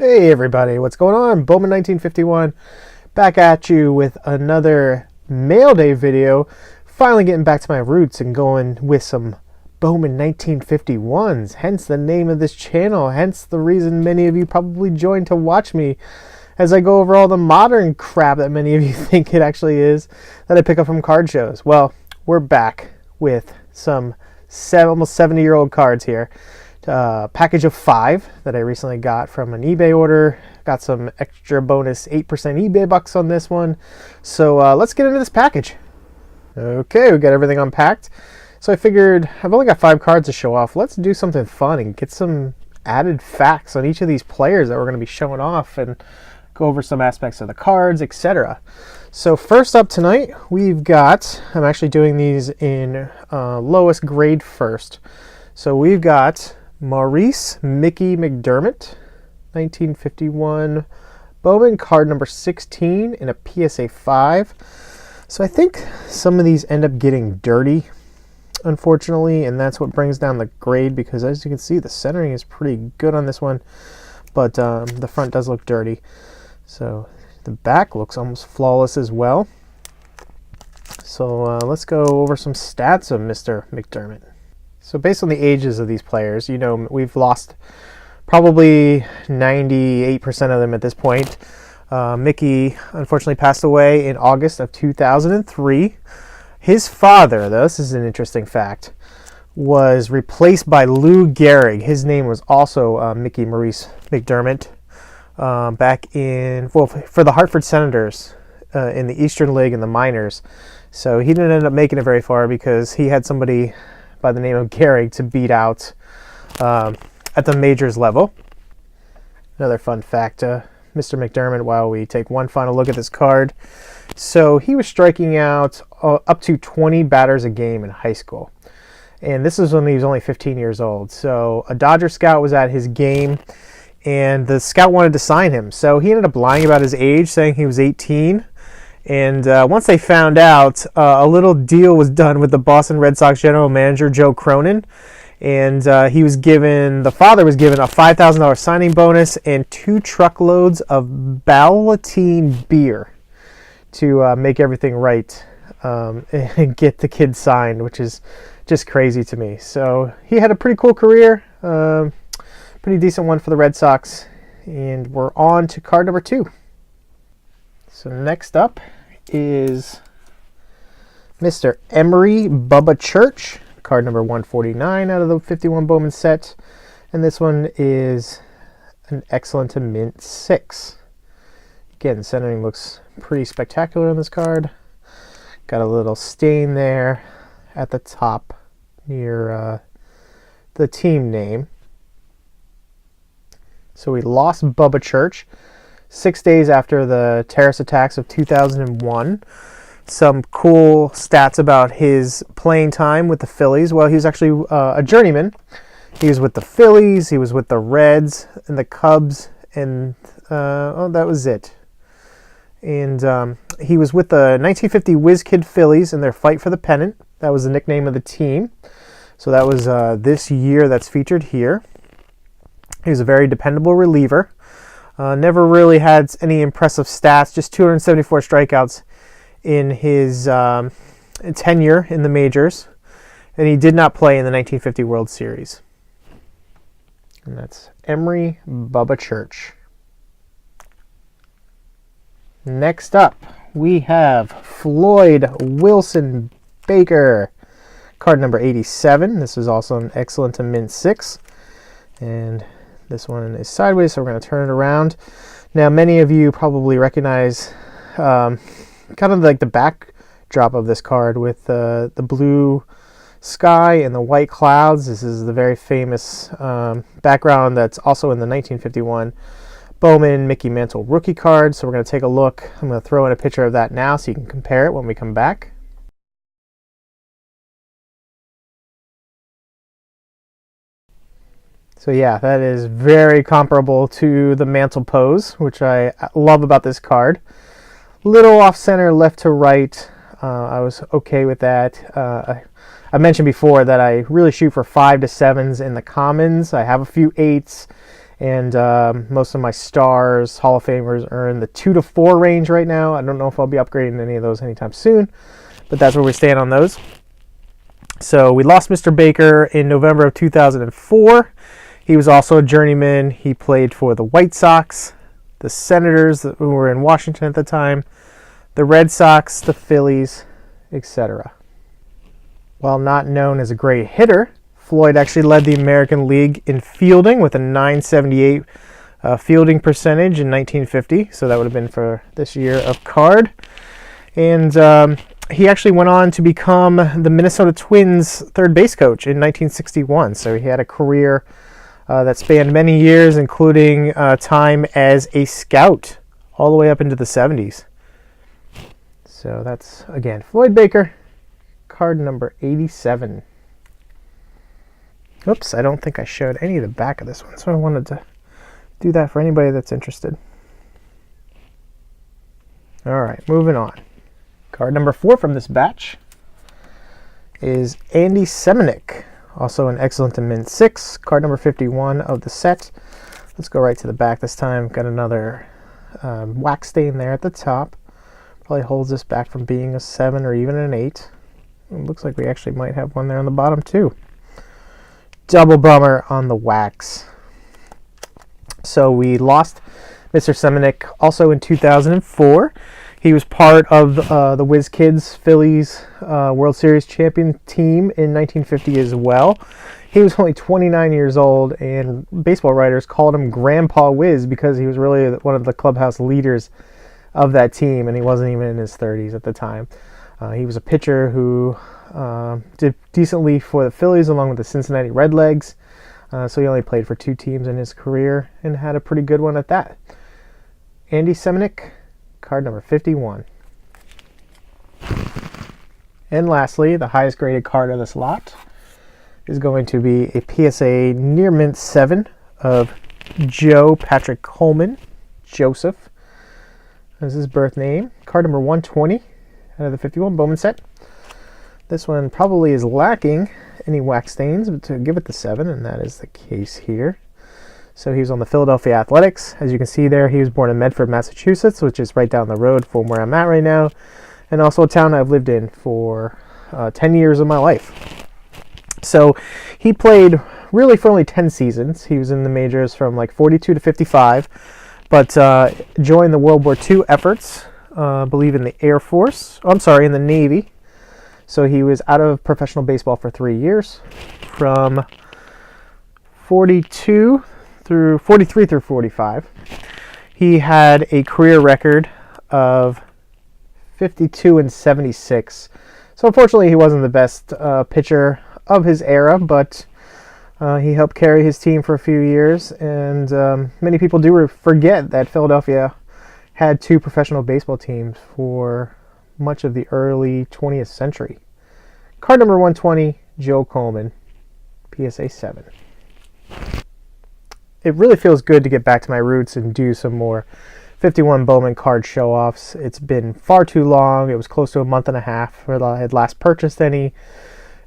Hey everybody, what's going on? Bowman 1951 back at you with another mail day video. Finally getting back to my roots and going with some Bowman 1951s, hence the name of this channel, hence the reason many of you probably joined to watch me as I go over all the modern crap that many of you think it actually is that I pick up from card shows. Well, we're back with some almost 70-year-old cards here. Package of 5 that I recently got from an eBay order. Got some extra bonus 8% eBay bucks on this one. So let's get into this package. Okay, we got everything unpacked. So I figured I've only got 5 cards to show off. Let's do something fun and get some added facts on each of these players that we're going to be showing off and go over some aspects of the cards, etc. So first up tonight, we've got, I'm actually doing these in lowest grade first. So we've got Maurice Mickey McDermott, 1951 Bowman, card number 16 in a PSA 5. So I think some of these end up getting dirty, unfortunately, and that's what brings down the grade, because as you can see, the centering is pretty good on this one, but the front does look dirty. So the back looks almost flawless as well. So let's go over some stats of Mr. McDermott. So based on the ages of these players, you know, we've lost probably 98% of them at this point. Mickey unfortunately passed away in August of 2003. His father, though, this is an interesting fact, was replaced by Lou Gehrig. His name was also Mickey Maurice McDermott back in, well, for the Hartford Senators in the Eastern League and the minors. So he didn't end up making it very far because he had somebody by the name of Gehrig to beat out at the majors level. Another fun fact, Mr. McDermott, while we take one final look at this card, so he was striking out up to 20 batters a game in high school. And this is when he was only 15 years old. So a Dodger scout was at his game, and the scout wanted to sign him. So he ended up lying about his age, saying he was 18. And once they found out, a little deal was done with the Boston Red Sox general manager, Joe Cronin. And the father was given a $5,000 signing bonus and 2 truckloads of Ballotine beer to make everything right and get the kid signed, which is just crazy to me. So he had a pretty cool career, pretty decent one for the Red Sox. And we're on to card number 2. So next up is Mr. Emery Bubba Church, card number 149 out of the 51 Bowman set. And this one is an excellent to mint 6. Again, centering looks pretty spectacular on this card. Got a little stain there at the top near the team name. So we lost Bubba Church 6 days after the terrorist attacks of 2001. Some cool stats about his playing time with the Phillies. Well, he was actually a journeyman. He was with the Phillies, he was with the Reds and the Cubs, and that was it. And he was with the 1950 Whiz Kid Phillies in their fight for the pennant. That was the nickname of the team. So that was this year that's featured here. He was a very dependable reliever. Never really had any impressive stats, just 274 strikeouts in his tenure in the majors. And he did not play in the 1950 World Series. And that's Emery Bubba Church. Next up, we have Floyd Wilson Baker, card number 87. This is also an excellent to mint 6. And this one is sideways, so we're going to turn it around. Now, many of you probably recognize kind of like the backdrop of this card with the blue sky and the white clouds. This is the very famous background that's also in the 1951 Bowman Mickey Mantle rookie card. So we're going to take a look. I'm going to throw in a picture of that now so you can compare it when we come back. So yeah, that is very comparable to the Mantle pose, which I love about this card. Little off center, left to right. I was okay with that. I mentioned before that I really shoot for 5 to 7s in the commons. I have a few 8s And most of my stars, Hall of Famers, are in the 2 to 4 range right now. I don't know if I'll be upgrading any of those anytime soon, but that's where we stand on those. So we lost Mr. Baker in November of 2004. He was also a journeyman. He played for the White Sox, the Senators, who were in Washington at the time, the Red Sox, the Phillies, etc. While not known as a great hitter, Floyd actually led the American League in fielding with a .978 fielding percentage in 1950. So that would have been for this year of card. And he actually went on to become the Minnesota Twins third base coach in 1961. So he had a career that spanned many years, including time as a scout all the way up into the 70s. So that's, again, Floyd Baker, card number 87. Oops, I don't think I showed any of the back of this one, so I wanted to do that for anybody that's interested. All right, moving on. Card number 4 from this batch is Semin Ik, also an excellent in mint 6, card number 51 of the set. Let's go right to the back this time. Got another wax stain there at the top. Probably holds this back from being a 7 or even an 8. It looks like we actually might have one there on the bottom too. Double bummer on the wax. So we lost Mr. Semin Ik also in 2004. He was part of the Whiz Kids Phillies World Series champion team in 1950 as well. He was only 29 years old, and baseball writers called him Grandpa Whiz because he was really one of the clubhouse leaders of that team, and he wasn't even in his 30s at the time. He was a pitcher who did decently for the Phillies along with the Cincinnati Redlegs. So he only played for 2 teams in his career and had a pretty good one at that. Semin Ik, card number 51. And lastly, the highest graded card of this lot is going to be a PSA near mint 7 of Joe Patrick Coleman, Joseph. This is his birth name. Card number 120 out of the 51 Bowman set. This one probably is lacking any wax stains, but to give it the 7, and that is the case here. So he was on the Philadelphia Athletics. As you can see there, he was born in Medford, Massachusetts, which is right down the road from where I'm at right now, and also a town I've lived in for 10 years of my life. So he played really for only 10 seasons. He was in the majors from like 42 to 55, but joined the World War II efforts, I believe in the Air Force. Oh, I'm sorry, in the Navy. So he was out of professional baseball for 3 years, from 43 through 45. He had a career record of 52 and 76. So unfortunately, he wasn't the best pitcher of his era, but he helped carry his team for a few years. And many people do forget that Philadelphia had 2 professional baseball teams for much of the early 20th century. Card number 120, Joe Coleman, PSA 7. It really feels good to get back to my roots and do some more 51 Bowman card show-offs. It's been far too long. It was close to a month and a half where I had last purchased any.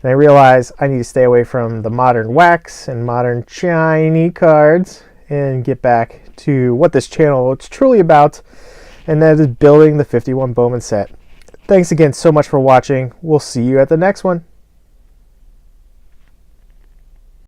And I realized I need to stay away from the modern wax and modern shiny cards and get back to what this channel is truly about, and that is building the 51 Bowman set. Thanks again so much for watching. We'll see you at the next one.